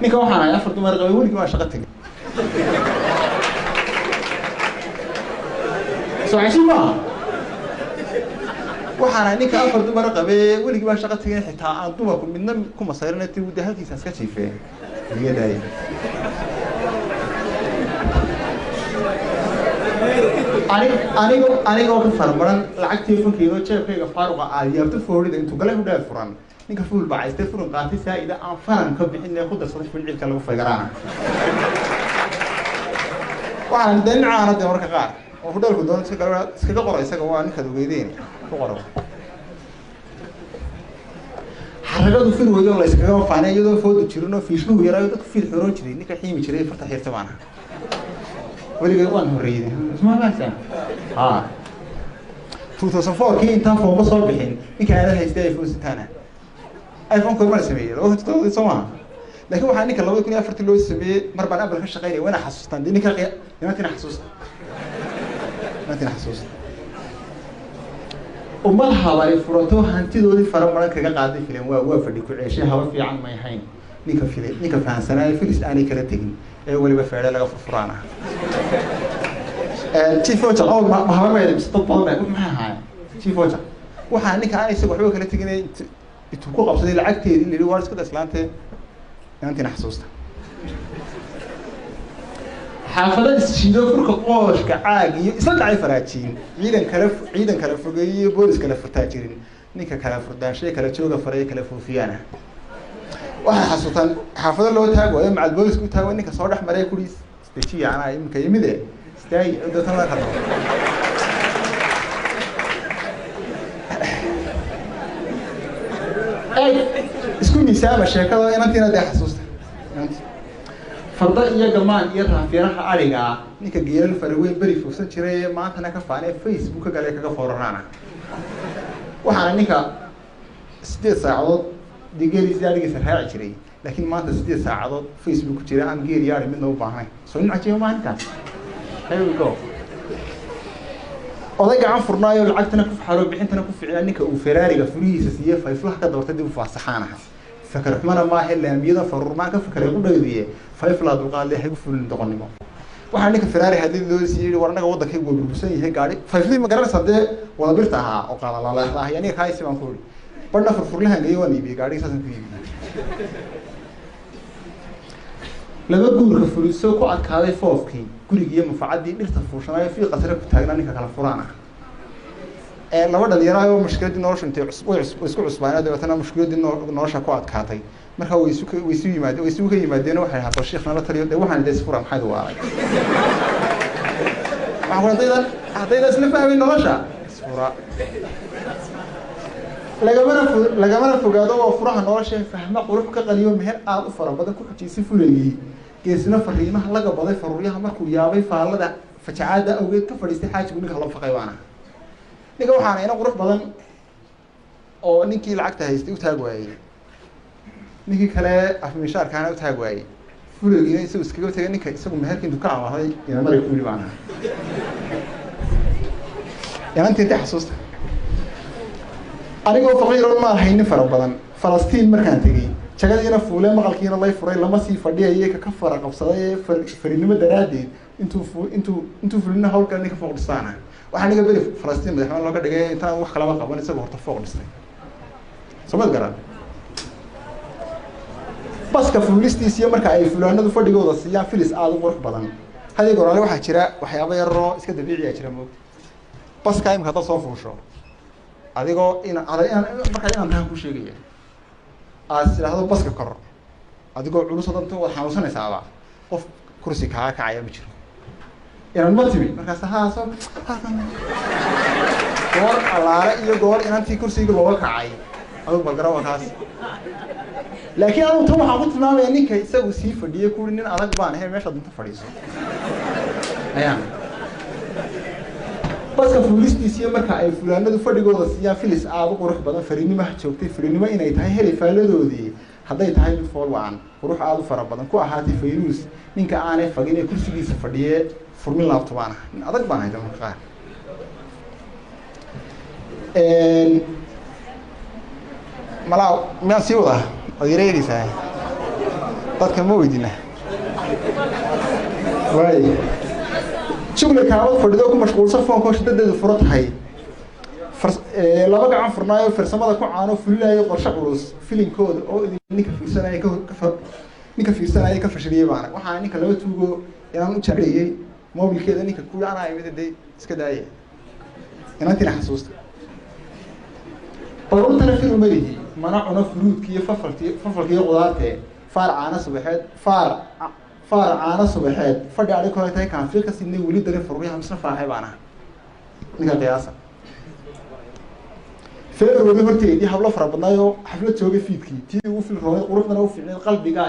ninka waxaan ahay afar dumar qabay weligii waa shaqo tegay soo cajiib maaha waxaan ahay ninka afar dumar qabay weligii waa shaqo tegay xitaa aan dumarku midna ku masayrinay tii wada halkiisa iska jiifeen iga daayay anigoo ka farmaran lacagtii funkiino jeebkayga faaruqa aadyaabta foorida intuu galay hudhaad furan ninka fuul bacaystay furan qaatay saa'ida aan fanan ka bixin ee ku darsaday ficilka lagu faygaraana waxaan danacaana de marka qaar oo hudhalku doon iskaga qoro isaga waa ninkaad ogeydeen ku qoro xaragadu fir weeyo la iskaga faanay iyadoo foodu jirinoo fiishluhu yaraayo dadku fiil xiroon jiray ninka xiimi jiray farta xiirta baana weligay waan horreeyay isma maanta 2004 kii intaan fooba soo bixin ninka aad haystay iPhone 6 iPhone korma sameeyay oo dadku Soomaa laakiin waxaan ninka 2004 loo sameeyay mar baan Apple ka shaqeynay wana xasuustaan ninka inaatina xasuusta umal haway furato hantidoodii faramaran kaga qaaday filan waa fadhi ku ceeshay hawa fiican ma yahayn ninka fahansanaa filis aanay kala tagin ee waliba feere laga furfuraana chief ocha oo ma habayda bisad badan maxaa ahaa chief ocha waxa ninka aan isagu waxba kala taginay intuu ku qabsaday lacagteedii leeyahay war iska islaantay inantina xasuusta xaafadada shiido furka qooshka caag iyo isla dhacay faraajiin ciidan kala fogeeyay boolis kala furtaa jirin ninka kala furdaanshay kala jooga faray kala fuufiyana waxa xasuutan xaafadada loo taago ee macad boolis ku taago ninka soo dhaxmaray kuriis istajiya ana imka yimide istaay dadka la qado ay isku miisaaba sheekada inantina de xasuusta farda iyo gamaan iyo raafiyaraha ariga ninka geelal farweyn bari fursan jiray maantana ka faanay Facebook galay kaga fooranaana waxaana ninka 8 saacadood digaliis yaarigiisa raaci jiray laakiin maanta 8 saacadood Facebook jira aan geer yaari midna u baahnay soo in cajiyo maanta here we go oday gacan furnaayo lacagtana ku xaro bixintana ku ficnaa ninka uu Ferrari-ga furihiisa siiyay fayflaha ka doortay dib u faasaxaanaha فكر حمنا ما هي اللي أميدا فرمان كفكر يقول لي فيفلا دوقال لي هيقول فلان دقني waxaan ninka Ferrari hadii loo siiyay warnaga wadanka ugu burbusan yahay gaari fayfli ma garanaysa de wada birtaha oo qaala la leeyahay yani kaaysi baan ku badna furfurlahan iyo waan iibiyo gaari saasan ku iibiyo laba guurka fuliso ku adkaaday foofkii guriga mafacadii dhirta fuushanayo fi qasra ku taagnaa ninka kala furaana laba dhalinyaro oo mushkiladii nolosha intay isku cusbaanaa dabeetana mushkiladii nolosha ku adkaatay marka way isu yimaadeen waxay ahayd sheekh nala taliyo waxaan dees furan maxay waaray waxaan hadayda isla fahmay nolosha fura lagamana fogaado oo furaha nolosha fahma qurux ka qaliyo meher aad u fara badan ku xijisay fulayay geesna fariimaha laga baday faruuryaha markuu yaabay faalada fajacaada awgeed ka fadhiistay xaajigu ninka la faqay waana ninka waxaan ina qurux badan oo ninkii lacagta haystay u taag waayay ninkii kale afmishaarkaana u taag waayay fulaygiina isagu iskaga tagay ninka isagu meherkii intuu ka amaaday ina maray ku yiri baana inta xasuusta anigoo faqiiro ma haynin fara badan Falastiin markaan tagay jagadiina fuulay maqalkiina lay furay lama sii fadhiyay ka fara qabsaday farinimo daraadeed intuu fulina hawlka ninka fooq dhisaana waxaan iga bari Falastiin madaxweyne looga dhigay intaan wax kala qaban isaga horta fooq dhisay sabab garan baska fuulistiisa iyo marka ay fulaanadu fadhigooda siiyaan filis aad u qurux badan hadii goraale waxa jira waxyaabo yar oo iska dabiici ah jira moog baska imka dad soo fuusho adigoo marka inaan taan ku sheegaya aasiraahdo baska kor adigoo culus oo dad waxa xanuunsanaysaa qof kursi ka kacaya ma jiro inaan ma timi markaas goor alaare iyo goor inantii kursiga looga kacay adoo balgarawa kaas laakiin aan tan waxa ku tilmaamaya ninka isagu sii fadhiyay ku nin adag baan ahay meesha dunta fadhiiso ayaan baska fuulistiisa marka ay fulaanadu fadhigooda siiyaan filis aad u qurux badan fariinimo joogtay fariinimo inay tahay helay faaladoodii hadday tahay mid fool waan qurux aad u fara badan ku ahaatay fayrus ninka aanay fagin ee kursigiisa fadhiyay furmin laabtobaan nin adag baan ahay marka qaar malaa ma sii wada adeeraydiisa dadka ma weydina waay shugla kaabad fadhido ku mashquulsan foonko shidadeedu furo tahay laba gacan furnaayo farsamada ku caano fulinayo qorshe culus filinkooda oo ninka fiirsanaya ka fashiliyay baana waxaa ninka laba tuugo inaan u jacayay mobilkeeda ninka ku yaanaay mid iska daayay inantina xasuusta qorultana filu marihi mana cuno fruudki iyo fafalki iyo qudaartee faar caana subaxeed fadhi adhi kole tahay kaanfiil ka sinay weli dagan faruuryaha misna faaxay baan ahay ninka qiyaasa feer weli horteedii hablo fara badnaayoo xaflad joogay fiidkii tii ugu fil roonay quruxdana u fiicneed qalbiga